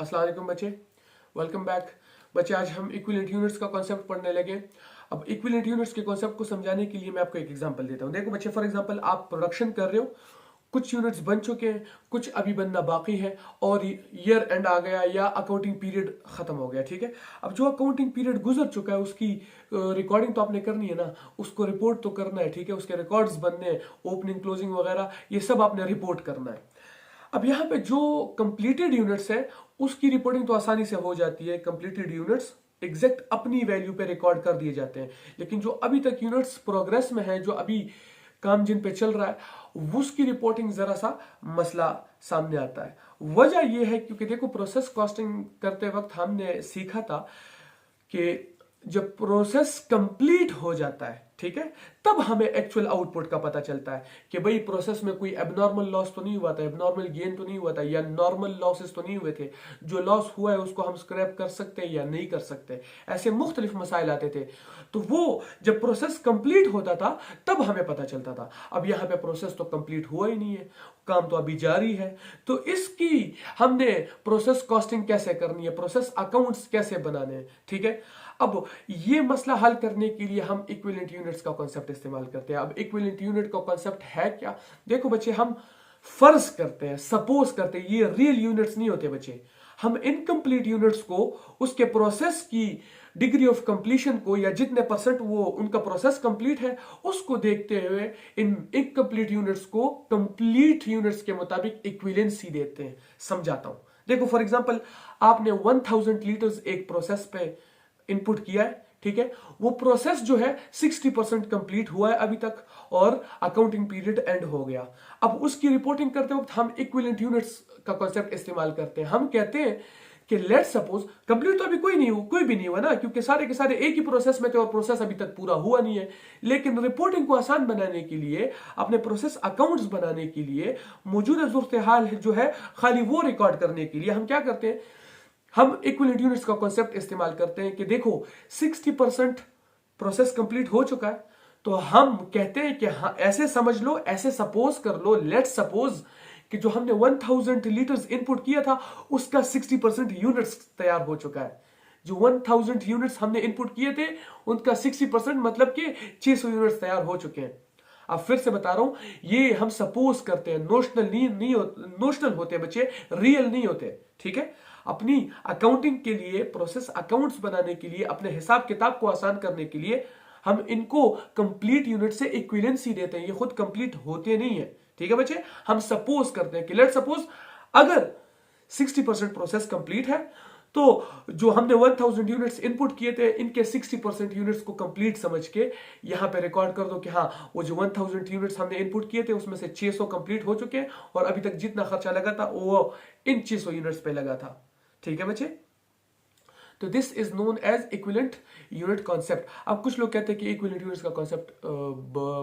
अस्सलाम वालेकुम बच्चे, वेलकम बैक। बच्चे आज हम इक्विवेलेंट यूनिट्स का कॉन्सेप्ट पढ़ने लगे। अब इक्विवेलेंट यूनिट्स के कॉन्सेप्ट को समझाने के लिए मैं आपको एक एग्जांपल देता हूँ। देखो बच्चे, फॉर एग्जांपल आप प्रोडक्शन कर रहे हो, कुछ यूनिट्स बन चुके हैं, कुछ अभी बनना बाकी है और ईयर एंड आ गया या अकाउंटिंग पीरियड खत्म हो गया। ठीक है, अब जो अकाउंटिंग पीरियड गुजर चुका है उसकी रिकॉर्डिंग तो आपने करनी है ना, उसको रिपोर्ट तो करना है। ठीक है, उसके रिकॉर्ड्स बनने हैं, ओपनिंग क्लोजिंग वगैरह ये सब आपने रिपोर्ट करना है। अब यहाँ पे जो कंप्लीटेड यूनिट्स है उसकी रिपोर्टिंग तो आसानी से हो जाती है। कंप्लीटेड यूनिट्स एग्जैक्ट अपनी वैल्यू पे रिकॉर्ड कर दिए जाते हैं, लेकिन जो अभी तक यूनिट्स प्रोग्रेस में है, जो अभी काम जिन पे चल रहा है, उसकी रिपोर्टिंग जरा सा मसला सामने आता है। वजह यह है क्योंकि देखो, प्रोसेस कॉस्टिंग करते वक्त हमने सीखा था कि जब प्रोसेस कंप्लीट हो जाता है, ठीक है, तब हमें एक्चुअल आउटपुट का पता चलता है कि भाई प्रोसेस में कोई एबनॉर्मल लॉस तो नहीं हुआ था, एबनॉर्मल गेन तो नहीं हुआ था, या नॉर्मल लॉसेस तो नहीं हुए थे। जो लॉस हुआ है उसको हम स्क्रैप कर सकते हैं या नहीं कर सकते, ऐसे मुख्तलिफ मसाइल आते थे। तो वो जब प्रोसेस कंप्लीट होता था तब हमें पता चलता था। अब यहाँ पे प्रोसेस तो कंप्लीट हुआ ही नहीं है, काम तो अभी जारी है। तो इसकी हमने प्रोसेस कॉस्टिंग कैसे करनी है, प्रोसेस अकाउंट्स कैसे बनाने हैं। ठीक है, अब ये मसला हल करने के लिए हम इक्विवेलेंट यूनिट्स का कॉन्सेप्ट इस्तेमाल करते हैं। अब इक्विवेलेंट यूनिट का कॉन्सेप्ट है क्या? देखो बच्चे, हम फर्ज करते हैं, सपोज करते हैं, ये रियल यूनिट्स नहीं होते बच्चे। हम इनकम्प्लीट यूनिट्स को उसके प्रोसेस की डिग्री ऑफ कंप्लीशन को, या जितने परसेंट वो उनका प्रोसेस कंप्लीट है, उसको देखते हुए इन इनकम्प्लीट यूनिट्स को कंप्लीट यूनिट्स के मुताबिक इक्विवेलेंसी देते हैं। समझाता हूं। देखो फॉर एग्जांपल, आपने 1000 लीटर्स एक प्रोसेस पे इनपुट किया है, ठीक है, वो प्रोसेस जो है 60% कंप्लीट हुआ है अभी तक और अकाउंटिंग पीरियड एंड हो गया। अब उसकी रिपोर्टिंग करते वक्त हम इक्विवेलेंट यूनिट्स का कॉन्सेप्ट इस्तेमाल करते हैं। हम कहते हैं कि लेट सपोज कंप्लीट तो अभी कोई भी नहीं हुआ ना, क्योंकि सारे के सारे एक ही प्रोसेस में थे और प्रोसेस अभी तक पूरा हुआ नहीं है। लेकिन रिपोर्टिंग को आसान बनाने के लिए, अपने प्रोसेस अकाउंट्स बनाने के लिए, मौजूदा सूरत हाल जो है खाली वो रिकॉर्ड करने के लिए हम क्या करते हैं, हम इक्विवेलेंट यूनिट्स का कॉन्सेप्ट इस्तेमाल करते हैं कि देखो 60% प्रोसेस कंप्लीट हो चुका है, तो हम कहते हैं कि हाँ, ऐसे समझ लो, ऐसे सपोज कर लो, लेट सपोज कि जो हमने 1000 लीटर्स इनपुट किया था उसका 60% यूनिट्स तैयार हो चुका है। जो 1000 यूनिट्स हमने इनपुट किए थे उनका 60% मतलब कि 600 यूनिट्स तैयार हो चुके हैं। अब फिर से बता रहा हूं, ये हम सपोज करते हैं, नोशनल नहीं नोशनल होते बच्चे, रियल नहीं होते। ठीक है, अपनी अकाउंटिंग के लिए, प्रोसेस अकाउंट्स बनाने के लिए, अपने हिसाब किताब को आसान करने के लिए हम इनको कंप्लीट यूनिट से इक्विवेलेंसी देते हैं। ये खुद कंप्लीट होते नहीं है। ठीक है बच्चे, हम सपोज करते हैं कि लेट सपोज अगर 60% प्रोसेस कंप्लीट है, तो जो हमने 1000 यूनिट्स इनपुट किए थे, इनके 60% यूनिट्स को कंप्लीट समझ के यहां पे रिकॉर्ड कर दो कि हाँ, वो जो 1000 यूनिट्स हमने इनपुट किए थे उसमें से 600 कंप्लीट हो चुके हैं और अभी तक जितना खर्चा लगा था वो इन 600 यूनिट्स पे लगा था। ठीक है बच्चे, तो this is known as equivalent unit concept. अब कुछ लोग कहते हैं कि इक्विवेलेंट यूनिट्स का कॉन्सेप्ट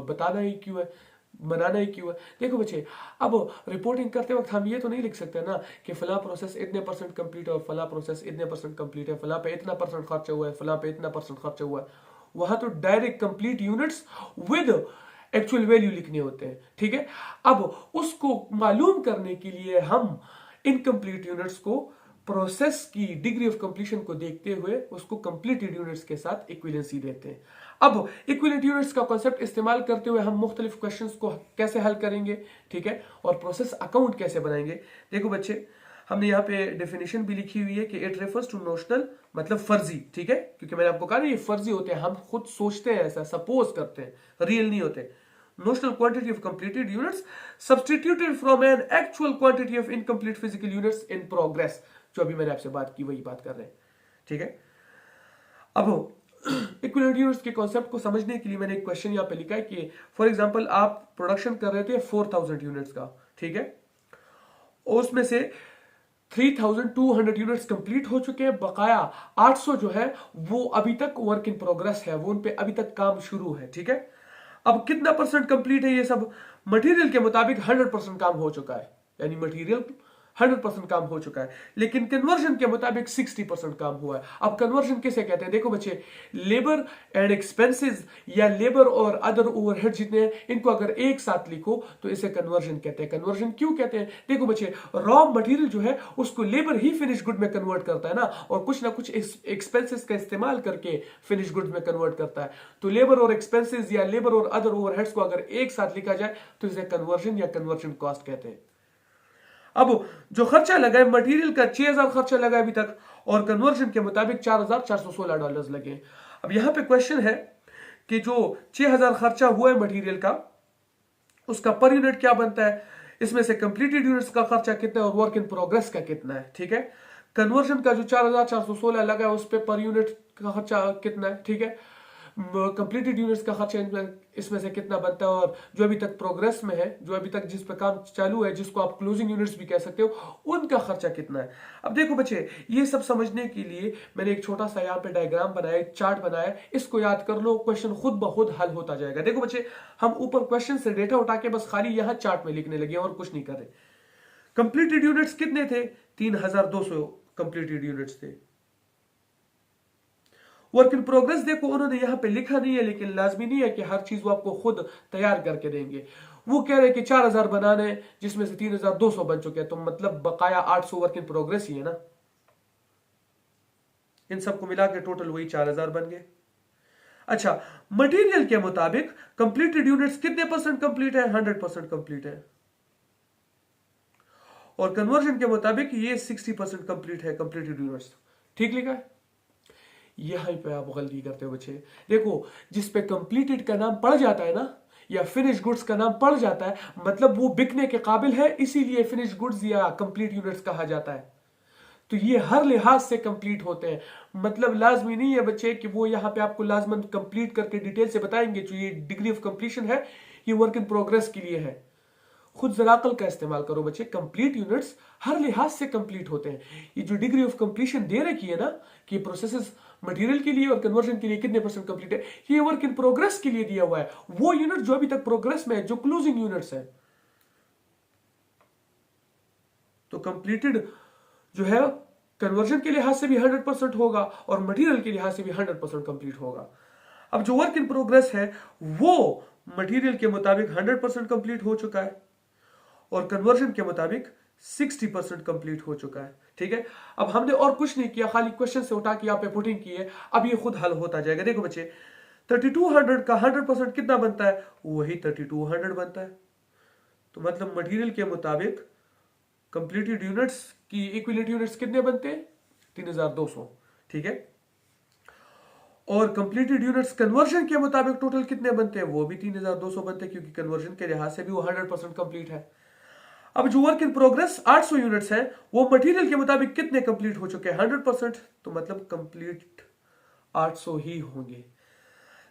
बताना ही क्यों है, बनाना ही क्यों है। देखो बच्चे, अब रिपोर्टिंग करते वक्त हम ये तो नहीं लिख सकते ना कि फला प्रोसेस इतने परसेंट कंप्लीट है और फला प्रोसेस इतने परसेंट कंप्लीट है, फला पे इतना परसेंट खर्चा हुआ है, फला पे इतना परसेंट खर्चा हुआ है। वहां तो direct complete units with actual value लिखने होते हैं। ठीक है, अब उसको मालूम करने के लिए हम इनकम्प्लीट यूनिट्स को प्रोसेस की डिग्री ऑफ कंप्लीशन को देखते हुए उसको कंप्लीटेड यूनिट्स के साथ इक्विवेलेंसी देते हैं। अब इक्विवेलेंट यूनिट्स का कॉन्सेप्ट इस्तेमाल करते हुए हम मुख्तलिफ क्वेश्चंस को कैसे हल करेंगे, ठीक है, और प्रोसेस अकाउंट कैसे बनाएंगे। देखो बच्चे, हमने यहाँ पे डेफिनेशन भी लिखी हुई है कि इट रेफर्स टू नोशनल, मतलब फर्जी। ठीक है, क्योंकि मैंने आपको कहा ना ये फर्जी होते हैं, हम खुद सोचते हैं, ऐसा सपोज करते हैं, रियल नहीं होते। Notional quantity of completed units substituted from an actual quantity of incomplete physical units in progress। जो अभी मैंने आपसे बात की वही बात कर रहे हैं। ठीक है, अब इक्विवेलेंट यूनिट्स के कॉन्सेप्ट को समझने के लिए मैंने एक क्वेश्चन यहाँ पे लिखा है कि फॉर एग्जांपल आप प्रोडक्शन कर रहे थे 4000 यूनिट्स का, ठीक है, और उसमें से 3200 यूनिट्स कंप्लीट हो चुके हैं, बकाया 800 जो है वो अभी तक वर्क इन प्रोग्रेस है, वो उन पे अभी तक काम शुरू है। ठीक है, अब कितना परसेंट कंप्लीट है ये सब? मटेरियल के मुताबिक 100% काम हो चुका है, यानी मटेरियल 100% काम हो चुका है, लेकिन कन्वर्जन के मुताबिक 60% काम हुआ है। अब कन्वर्जन किसे कहते हैं? देखो बच्चे, लेबर एंड एक्सपेंसेस या लेबर और अदर ओवरहेड जितने हैं, इनको अगर एक साथ लिखो तो इसे कन्वर्जन कहते हैं। कन्वर्जन क्यों कहते हैं? देखो बच्चे, रॉ मटेरियल जो है उसको लेबर ही फिनिश गुड में कन्वर्ट करता है ना, और कुछ ना कुछ एक्सपेंसेस का इस्तेमाल करके फिनिश गुड में कन्वर्ट करता है। तो लेबर और एक्सपेंसेस या लेबर और अदर ओवरहेड्स को अगर एक साथ लिखा जाए तो इसे कन्वर्जन या कन्वर्जन कॉस्ट कहते हैं। अब जो खर्चा लगा है मटेरियल का, 6000 खर्चा लगा अभी तक, और कन्वर्जन के मुताबिक $4416 लगे। अब यहां पे क्वेश्चन है कि जो 6000 खर्चा हुआ है मटेरियल का, उसका पर यूनिट क्या बनता है, इसमें से कंप्लीटेड यूनिट्स का खर्चा कितना है और वर्क इन प्रोग्रेस का कितना है। ठीक है, कन्वर्जन का जो 4416 लगा है उस पे पर यूनिट का खर्चा कितना है। ठीक है, कंप्लीटेड यूनिट्स का खर्चा इसमें से कितना बनता है, और जो अभी तक प्रोग्रेस में है, जो अभी तक जिस पे काम चालू है, जिसको आप क्लोजिंग यूनिट्स भी कह सकते हो, उनका खर्चा कितना है। अब देखो बच्चे, ये सब समझने के लिए मैंने एक छोटा सा यहाँ पे डायग्राम बनाया, एक चार्ट बनाया, इसको याद कर लो, क्वेश्चन खुद ब खुद हल होता जाएगा। देखो बच्चे, हम ऊपर क्वेश्चन से डेटा उठा के बस खाली यहाँ चार्ट में लिखने लगे और कुछ नहीं कर रहे। कंप्लीटेड यूनिट्स कितने थे? 3200 कंप्लीटेड यूनिट्स थे। वर्क इन प्रोग्रेस देखो उन्होंने यहां पे लिखा नहीं है, लेकिन लाजमी नहीं है कि हर चीज वो आपको खुद तैयार करके देंगे। वो कह रहे हैं कि 4000 बनाने, जिसमें से 3200 बन चुके हैं, तो मतलब बकाया 800 वर्क इन प्रोग्रेस ही है ना। इन सबको मिला के टोटल वही 4000 बन गए। अच्छा, मटेरियल के मुताबिक कंप्लीटेड यूनिट्स कितने परसेंट कंप्लीट है? 100% कंप्लीट है। और कन्वर्जन के मुताबिक ये 60% कंप्लीट है कंप्लीटेड यूनिट्स। ठीक लिखा है? यहीं पे आप गलती करते हो बच्चे। देखो, जिस पे कंप्लीटेड का नाम पड़ जाता है ना, या फिनिश गुड्स का नाम पड़ जाता है, मतलब वो बिकने के काबिल है, इसीलिए फिनिश गुड्स या कंप्लीट यूनिट्स कहा जाता है। तो ये हर लिहाज से कंप्लीट होते हैं। मतलब लाजमी नहीं है बच्चे कि वो यहाँ पे आपको लाजमन कंप्लीट करके डिटेल से बताएंगे। जो ये डिग्री ऑफ कंप्लीशन है, ये वर्क इन प्रोग्रेस के लिए है। खुद जरा अकल का इस्तेमाल करो बच्चे, कंप्लीट यूनिट्स हर लिहाज से कंप्लीट होते हैं। ये जो डिग्री ऑफ कंप्लीशन दे रखी है ना, कि प्रोसेसेस मटेरियल के लिए और कन्वर्जन के लिए कितने परसेंट कंप्लीट है, ये वर्क इन प्रोग्रेस के लिए दिया हुआ है। वो यूनिट जो अभी तक प्रोग्रेस में है, जो क्लोजिंग यूनिट्स है। तो कंप्लीटेड जो है कन्वर्जन के लिहाज से भी 100% होगा और मटेरियल के लिहाज से भी 100% कंप्लीट होगा। अब जो वर्क इन प्रोग्रेस है वो मटेरियल के मुताबिक 100% कंप्लीट हो चुका है और कन्वर्जन के मुताबिक 60% कंप्लीट हो चुका है। ठीक है, अब हमने और कुछ नहीं किया, खाली क्वेश्चन से उठा के यहाँ पे पुटिंग की है। अब ये खुद हल होता जाएगा। देखो बच्चे, 3200 का 100% कितना बनता है? वही 3200 बनता है। तो मतलब मटेरियल के मुताबिक कंप्लीटेड यूनिट्स की इक्विवेलेंट यूनिट्स कितने बनते हैं? 3200। ठीक है, और कंप्लीटेड यूनिट्स कन्वर्जन के मुताबिक टोटल कितने बनते हैं? वो भी 3200 बनते हैं, क्योंकि कन्वर्जन के लिहाज से भी वो 100% कंप्लीट है। अब जो वर्क इन प्रोग्रेस 800 यूनिट्स हैं, वो मटेरियल के मुताबिक कितने कंप्लीट हो चुके हैं? 100%। तो मतलब कंप्लीट 800 ही होंगे।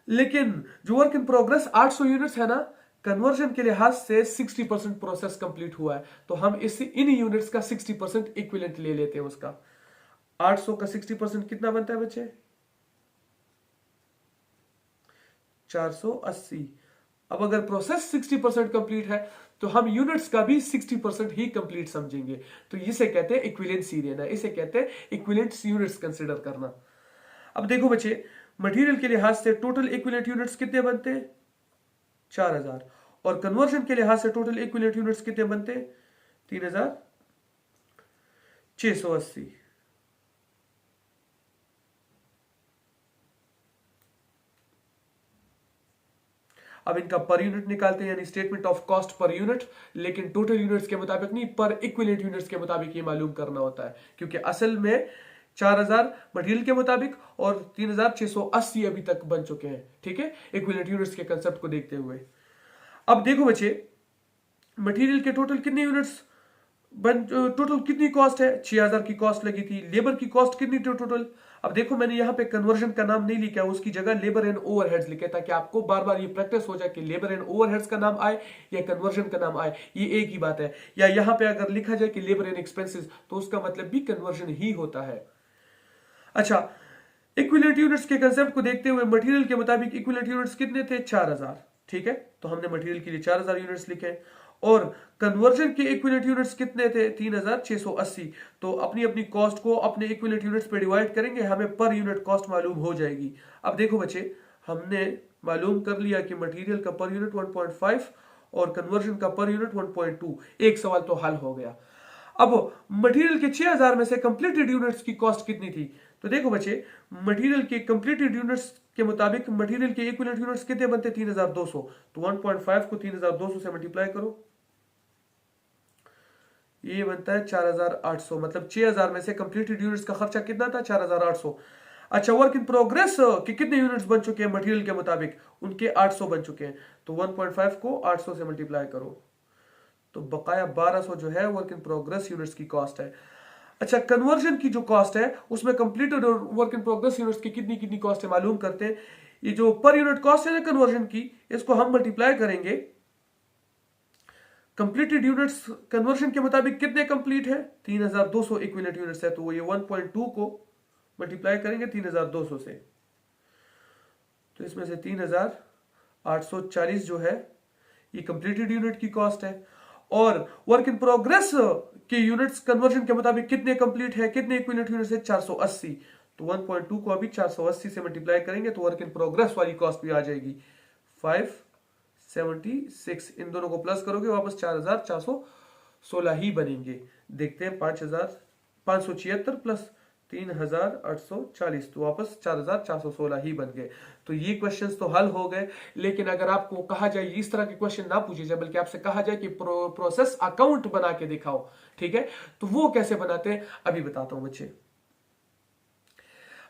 लेकिन जो वर्क इन प्रोग्रेस 800 यूनिट्स है ना, कन्वर्जन के लिहाज से 60% प्रोसेस कंप्लीट हुआ है। तो हम इन यूनिट्स का 60% इक्विवेलेंट ले लेते हैं उसका। 800 का 60% कितना बनता है बच्चे? 480। अब अगर प्रोसेस 60% कंप्लीट है तो हम यूनिट्स का भी 60% ही कंप्लीट समझेंगे। तो इसे कहते हैं इक्विवेलेंसी लेना, इसे कहते हैं इक्विवेलेंट यूनिट्स कंसीडर करना। अब देखो बच्चे, मटेरियल के लिहाज से टोटल इक्विवेलेंट यूनिट्स कितने बनते हैं? 4000। और कन्वर्जन के लिहाज से टोटल इक्विवेलेंट यूनिट्स कितने बनते हैं? 3680। अब इनका पर यूनिट निकालते हैं, यानी statement of cost per unit, लेकिन टोटल यूनिट्स के मुताबिक नहीं, पर इक्विवेलेंट यूनिट्स के मुताबिक ये मालूम करना होता है। क्योंकि असल में 4000 मटेरियल के मुताबिक और 3680 अभी तक बन चुके हैं। ठीक है, इक्विवेलेंट यूनिट्स के कंसेप्ट को देखते हुए। अब देखो बच्चे, मटेरियल के टोटल कितने यूनिट्स टोटल कितनी कॉस्ट है? 6000 की कॉस्ट लगी थी। लेबर की कॉस्ट कितनी थी टोटल? अब देखो, मैंने यहाँ पे कन्वर्जन का नाम नहीं लिखा, उसकी जगह लेबर एंड ओवरहेड्स लिखे, ताकि आपको बार बार ये प्रैक्टिस हो जाए कि लेबर एंड ओवरहेड्स का नाम आए या कन्वर्जन का नाम आए, ये एक ही बात है। या यहाँ पे अगर लिखा जाए कि लेबर एंड एक्सपेंसेस, तो उसका मतलब भी कन्वर्जन ही होता है। अच्छा, इक्विवेलेंट यूनिट्स के कंसेप्ट को देखते हुए मटेरियल के मुताबिक इक्विवेलेंट यूनिट्स कितने थे? 4000। ठीक है, तो हमने मटेरियल के लिए 4000 यूनिट्स लिखे, और कन्वर्जन के इक्विवेलेंट यूनिट्स कितने थे 3680। तो अपनी अपनी कॉस्ट को अपने इक्विवेलेंट यूनिट्स पे डिवाइड करेंगे, हमें पर यूनिट कॉस्ट मालूम हो जाएगी। अब देखो बच्चे, हमने मालूम कर लिया कि मटेरियल का पर यूनिट 1.5 और कन्वर्जन का पर यूनिट 1.2। एक सवाल तो हल हो गया। अब मटेरियल के 6000 में से कंप्लीटेड यूनिट्स की कॉस्ट कितनी थी? तो देखो बच्चे, मटेरियल के कंप्लीटेड यूनिट्स के मुताबिक मटेरियल के इक्विवेलेंट यूनिट्स कितने बनते? 3200। तो 1.5 को 3200 से मल्टीप्लाई करो, ये बनता है 4800। मतलब 6000 में से कंप्लीटेड यूनिट्स का खर्चा कितना था? 4800। अच्छा, वर्क इन प्रोग्रेस के कितने यूनिट्स बन चुके हैं मटेरियल के मुताबिक? उनके 800 बन चुके हैं। तो 1.5 को 800 से मल्टीप्लाई करो, तो बकाया 1200 जो है वर्क इन प्रोग्रेस यूनिट्स की कॉस्ट है। अच्छा, कन्वर्जन की जो कॉस्ट है उसमें कंप्लीटेड और वर्क इन प्रोग्रेस यूनिट्स की कितनी कितनी कॉस्ट है मालूम करते हैं। ये जो पर यूनिट कॉस्ट है ना कन्वर्जन की, इसको हम मल्टीप्लाई करेंगे कंप्लीटेड यूनिट्स कन्वर्जन के मुताबिक कितने कंप्लीट है? 3200 इक्विवेलेंट यूनिट्स है। तो ये 1.2 को मल्टीप्लाई करेंगे 3200 से, तो इसमें से 3840 जो है ये कंप्लीटेड यूनिट की कॉस्ट है। और वर्क इन प्रोग्रेस के यूनिट्स कन्वर्जन के मुताबिक कितने कंप्लीट है, कितने इक्विवेलेंट यूनिट्स है? 480। तो 1.2 को अभी 480 से मल्टीप्लाई करेंगे तो वर्क इन प्रोग्रेस वाली कॉस्ट भी आ जाएगी 576। इन दोनों को प्लस करोगे वापस 4416 ही बनेंगे। देखते हैं, 5576 प्लस 3840, तो वापस 4416 ही बन गए। तो ये क्वेश्चंस तो हल हो गए। लेकिन अगर आपको कहा जाए इस तरह के क्वेश्चन ना पूछे जाए, बल्कि आपसे कहा जाए कि प्रोसेस अकाउंट बना के दिखाओ, ठीक है, तो वो कैसे बनाते हैं अभी बताता हूं बच्चे।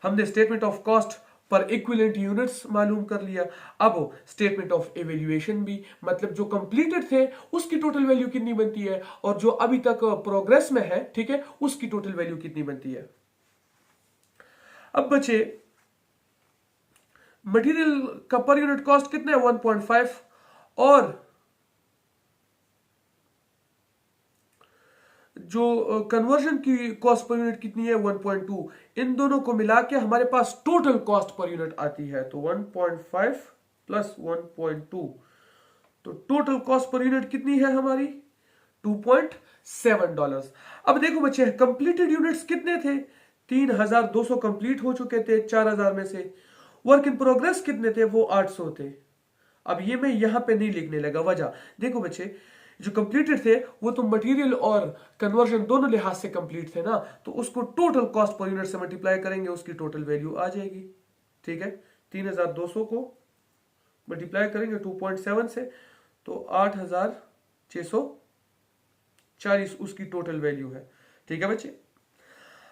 हमने statement of cost per equivalent units मालूम कर लिया। अब स्टेटमेंट ऑफ एवेल्युएशन भी, मतलब जो कंप्लीटेड थे उसकी टोटल वैल्यू कितनी बनती है और जो अभी तक प्रोग्रेस में है, ठीक है, उसकी टोटल वैल्यू कितनी बनती है। अब बचे मटेरियल का पर यूनिट कॉस्ट कितना है? 1.5 और जो कन्वर्जन की कॉस्ट पर यूनिट कितनी है? 1.2। इन दोनों को मिला के हमारे पास टोटल कॉस्ट पर यूनिट आती है। तो 1.5 प्लस 1.2, तो टोटल कॉस्ट पर यूनिट कितनी है हमारी? $2.7। अब देखो बच्चे, कंप्लीटेड यूनिट्स कितने थे? 3200 कंप्लीट हो चुके थे 4000 में से। वर्क इन प्रोग्रेस कितने थे? वो 800 थे। अब ये मैं यहां पे नहीं लिखने लगा, वजह देखो बच्चे, जो कंप्लीटेड थे वो तो मटेरियल और कन्वर्जन दोनों लिहाज से कंप्लीट थे ना, तो उसको टोटल कॉस्ट पर यूनिट से मल्टीप्लाई करेंगे, उसकी टोटल वैल्यू आ जाएगी। ठीक है, 3200 को मल्टीप्लाई करेंगे 2.7 से, तो 8640 उसकी टोटल वैल्यू है। ठीक है बच्चे,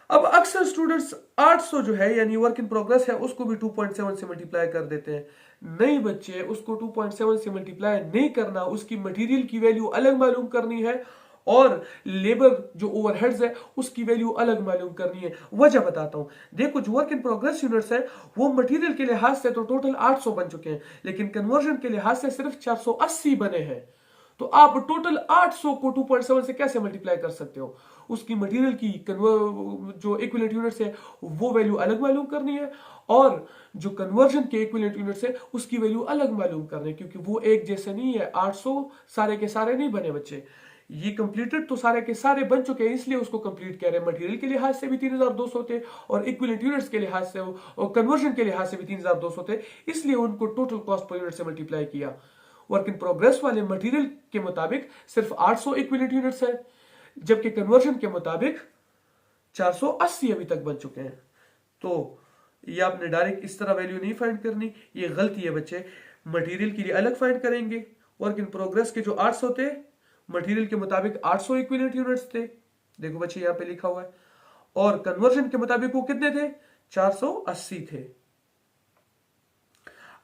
अब अक्सर स्टूडेंट्स 800 जो है यानी वर्क इन प्रोग्रेस है उसको भी 2.7 से मल्टीप्लाई कर देते हैं। नहीं बच्चे, उसको 2.7 से मल्टीप्लाई नहीं करना, उसकी मटेरियल की वैल्यू अलग मालूम करनी है और लेबर जो ओवरहेड्स है उसकी वैल्यू अलग मालूम करनी है। वजह बताता हूं, देखो जो वर्क इन प्रोग्रेस यूनिट्स है वो मटेरियल के लिहाज से तो टोटल 800 बन चुके हैं, लेकिन कन्वर्जन के लिहाज से सिर्फ 480 बने हैं। तो आप टोटल 800 को 2.7 से कैसे मल्टीप्लाई कर सकते हो? उसकी मटेरियल की जो इक्विवेलेंट यूनिट्स है वो वैल्यू अलग मालूम करनी है और जो कन्वर्जन के इक्विवेलेंट यूनिट्स है उसकी वैल्यू अलग मालूम करनी है, क्योंकि वो एक जैसे नहीं है। 800 सारे के सारे नहीं बने बच्चे, ये कंप्लीटेड तो सारे के सारे बन चुके हैं, इसलिए उसको कंप्लीट कह रहे हैं। मटेरियल के लिहाज से भी 3200 थे और इक्विवेलेंट यूनिट्स के लिहाज से और कन्वर्जन के लिहाज से भी 3200 थे, इसलिए उनको टोटल कॉस्ट पर यूनिट से मल्टीप्लाई किया। वर्क इन प्रोग्रेस वाले मटेरियल के मुताबिक सिर्फ 800 इक्विवेलेंट यूनिट्स है, जबकि कन्वर्जन के मुताबिक 480 अभी तक बन चुके हैं। तो ये आपने डायरेक्ट इस तरह वैल्यू नहीं फाइंड करनी, ये गलती है बच्चे। मटेरियल के लिए अलग फाइंड करेंगे। वर्क इन प्रोग्रेस के जो 800 थे, मटेरियल के मुताबिक 800 इक्विवेलेंट यूनिट्स थे, देखो बच्चे यहां पे लिखा हुआ है, और कन्वर्जन के मुताबिक वो कितने थे? 480 थे।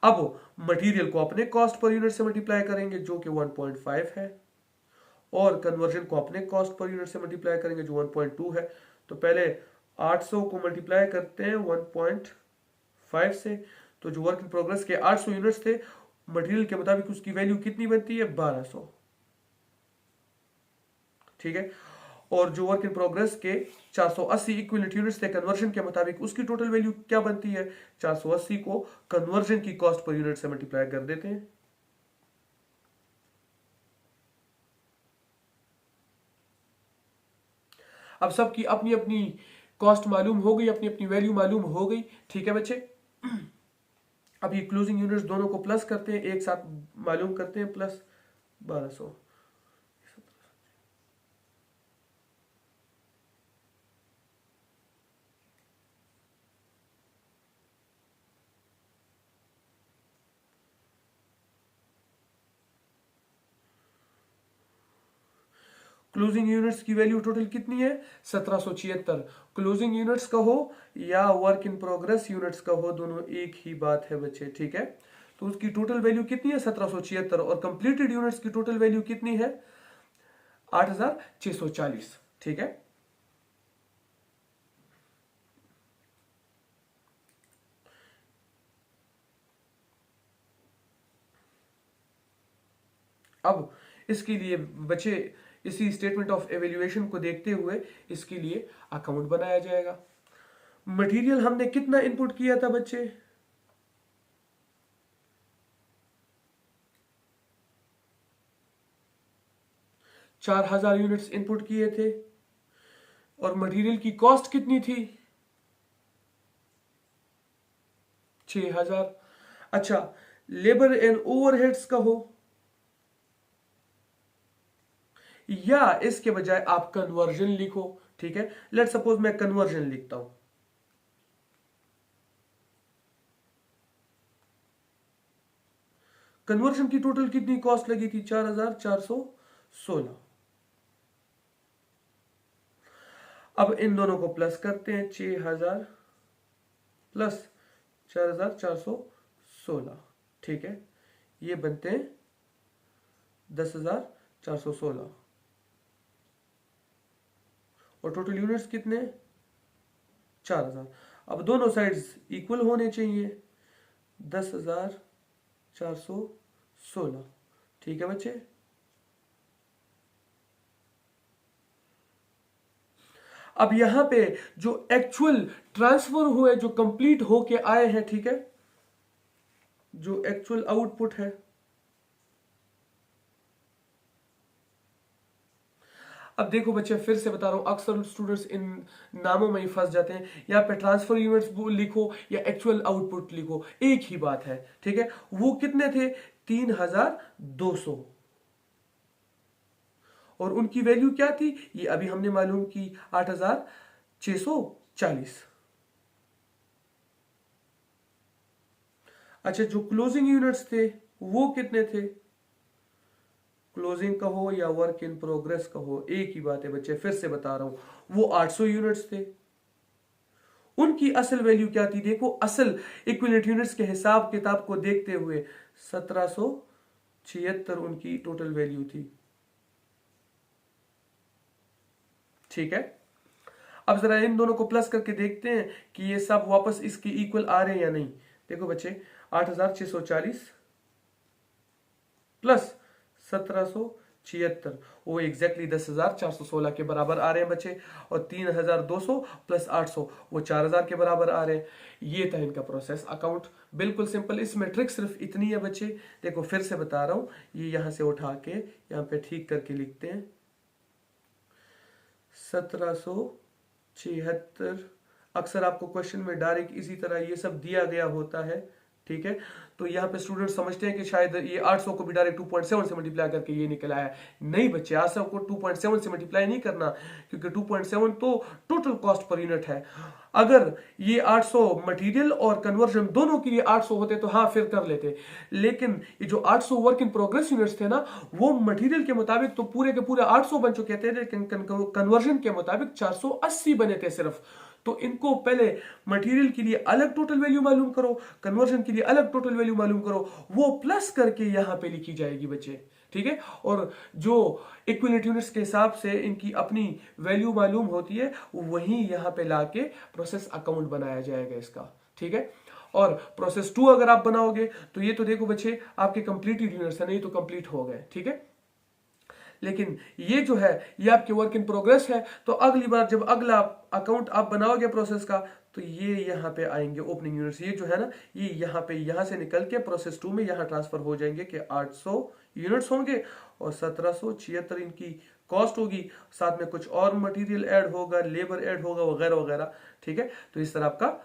अब मटेरियल को अपने कॉस्ट पर यूनिट से मल्टीप्लाई करेंगे जो कि 1.5 है, और कन्वर्जन को अपने कॉस्ट पर यूनिट से मल्टीप्लाई करेंगे जो 1.2 है। तो पहले 800 को मल्टीप्लाई करते हैं 1.5 से, तो जो वर्क इन प्रोग्रेस के 800 यूनिट्स थे मटेरियल के मुताबिक उसकी वैल्यू कितनी बनती है? 1200। ठीक है, और जो वर्क इन प्रोग्रेस के 480 इक्विवेलेंट यूनिट्स थे कन्वर्जन के मुताबिक उसकी टोटल वैल्यू क्या बनती है? 480 को कन्वर्जन की कॉस्ट पर यूनिट से मल्टीप्लाई कर देते हैं। अब सबकी अपनी अपनी कॉस्ट मालूम हो गई, अपनी अपनी वैल्यू मालूम हो गई। ठीक है बच्चे, अब ये क्लोजिंग यूनिट्स दोनों को प्लस करते हैं, एक साथ मालूम करते हैं, प्लस 1200। क्लोजिंग यूनिट्स की वैल्यू टोटल कितनी है? 1776। क्लोजिंग यूनिट्स का हो या वर्क इन प्रोग्रेस यूनिट्स का हो, दोनों एक ही बात है बच्चे। ठीक है, तो उसकी टोटल वैल्यू कितनी है? 1776। और कंप्लीटेड यूनिट्स की टोटल वैल्यू कितनी है? 8640। ठीक है, अब इसके लिए बच्चे इसी स्टेटमेंट ऑफ एवेल्युएशन को देखते हुए इसके लिए अकाउंट बनाया जाएगा। मटेरियल हमने कितना इनपुट किया था बच्चे? 4000 यूनिट्स इनपुट किए थे। और मटेरियल की कॉस्ट कितनी थी? 6000। अच्छा, लेबर एंड ओवरहेड्स का हो, या इसके बजाय आप कन्वर्जन लिखो। ठीक है, लेट सपोज मैं कन्वर्जन लिखता हूं। कन्वर्जन की टोटल कितनी कॉस्ट लगी थी? 4416। अब इन दोनों को प्लस करते हैं, 6000 प्लस 4416। ठीक है, ये बनते हैं 10416। और टोटल यूनिट्स कितने? 4000। अब दोनों साइड्स इक्वल होने चाहिए, 10416। ठीक है बच्चे, अब यहां पे जो एक्चुअल ट्रांसफर हुए, जो कंप्लीट होके आए हैं, ठीक है, जो एक्चुअल आउटपुट है, अब देखो बच्चे फिर से बता रहा हूं, अक्सर स्टूडेंट्स इन नामों में ही फंस जाते हैं। यहाँ पे ट्रांसफर यूनिट्स लिखो या एक्चुअल आउटपुट लिखो, एक ही बात है। ठीक है, वो कितने थे? 3200। और उनकी वैल्यू क्या थी? ये अभी हमने मालूम की, 8640। अच्छा, जो क्लोजिंग यूनिट्स थे वो कितने थे? क्लोजिंग का हो या वर्क इन प्रोग्रेस का हो, एक ही बात है बच्चे, फिर से बता रहा हूं, वो 800 यूनिट्स थे। उनकी असल वैल्यू क्या थी? देखो, असल इक्विवेलेंट यूनिट्स के हिसाब किताब को देखते हुए 1776 उनकी टोटल वैल्यू थी। ठीक है, अब जरा इन दोनों को प्लस करके देखते हैं कि ये सब वापस इसके इक्वल आ रहे हैं या नहीं। देखो बच्चे, 8640 प्लस 1776, वो एग्जैक्टली 10416 के बराबर आ रहे हैं बच्चे। और 3200 प्लस 800 वो 4000 के बराबर आ रहे हैं। ये था इनका प्रोसेस अकाउंट, बिल्कुल सिंपल। इसमें ट्रिक सिर्फ इतनी है बच्चे, देखो फिर से बता रहा हूं, ये यहां से उठा के यहां पे ठीक करके लिखते हैं, 1776। अक्सर आपको क्वेश्चन में डायरेक्ट इसी तरह ये सब दिया गया होता है। ठीक है, तो यहाँ पे स्टूडेंट समझते हैं कि शायद ये 800 को भी डायरेक्ट 2.7 से मल्टीप्लाई करके ये निकल आया। नहीं बच्चे, 800 को 2.7 से मल्टीप्लाई नहीं करना, क्योंकि 2.7 तो टोटल कॉस्ट पर यूनिट है। अगर ये 800 मटेरियल और कन्वर्जन दोनों के लिए 800 होते तो हाँ फिर कर लेते, लेकिन ये जो 800 वर्क इन प्रोग्रेस यूनिट्स थे ना, वो मटेरियल के मुताबिक तो पूरे के पूरे 800 बन चुके थे, लेकिन कन्वर्जन के मुताबिक 480 बने थे सिर्फ। तो इनको पहले मटेरियल के लिए अलग टोटल वैल्यू मालूम करो, कन्वर्जन के लिए अलग टोटल वैल्यू मालूम करो, वो प्लस करके यहां पे लिखी जाएगी बच्चे। ठीक है, और जो इक्विवेलेंट यूनिट्स के हिसाब से इनकी अपनी वैल्यू मालूम होती है, वहीं यहां पे लाके प्रोसेस अकाउंट बनाया जाएगा इसका। ठीक है, और प्रोसेस 2 अगर आप बनाओगे तो ये तो देखो बच्चे आपके कंप्लीटेड यूनिट्स है, नहीं तो कंप्लीट हो गए। ठीक है, लेकिन ये जो है ये आपके वर्क इन प्रोग्रेस है। तो अगली बार जब अगला अकाउंट आप बनाओगे प्रोसेस का, तो ये यहाँ पे आएंगे ओपनिंग यूनिट्स, ये जो है ना, ये यहाँ पे यहाँ से निकल के प्रोसेस 2 में यहाँ ट्रांसफर हो जाएंगे कि 800 यूनिट्स होंगे और 1776 इनकी कॉस्ट होगी, साथ में कुछ और मटेरियल ऐड होगा, लेबर ऐड होगा, वगैरह वगैरह। ठीक है, तो इस तरह आपका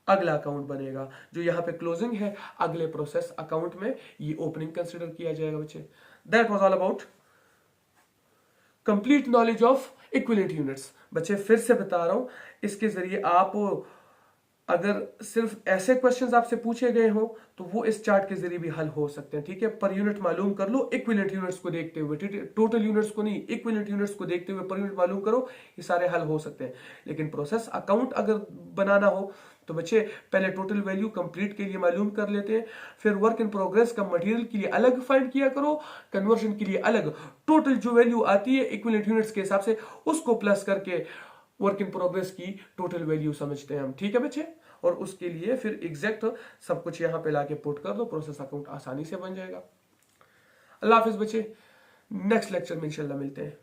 अगला अकाउंट बनेगा। जो यहाँ पे क्लोजिंग है, अगले प्रोसेस अकाउंट में ये ओपनिंग कंसिडर किया जाएगा बच्चे। That was all about complete knowledge of equivalent units. बच्चे फिर से बता रहा हूं, इसके जरिए आप अगर सिर्फ ऐसे क्वेश्चंस आपसे पूछे गए हो तो वो इस चार्ट के जरिए भी हल हो सकते हैं। ठीक है, पर यूनिट मालूम कर लो इक्विवेलेंट यूनिट्स को देखते हुए, टोटल यूनिट्स को नहीं, इक्विवेलेंट यूनिट्स को देखते हुए पर यूनिट मालूम करो, ये सारे हल हो सकते हैं। लेकिन प्रोसेस अकाउंट अगर बनाना हो तो बच्चे पहले टोटल वैल्यू कंप्लीट के लिए मालूम कर लेते हैं, फिर वर्क इन प्रोग्रेस का मटेरियल के लिए अलग फाइंड किया करो, कन्वर्जन के लिए अलग, टोटल जो वैल्यू आती है इक्विवेलेंट यूनिट्स के हिसाब से उसको प्लस करके वर्क इन प्रोग्रेस की टोटल वैल्यू समझते हैं हम। ठीक है बच्चे, और उसके लिए फिर एग्जैक्ट सब कुछ यहाँ पे लाके पुट कर दो, प्रोसेस अकाउंट आसानी से बन जाएगा। अल्लाह हाफिज बच्चे, नेक्स्ट लेक्चर में इंशाल्लाह मिलते हैं।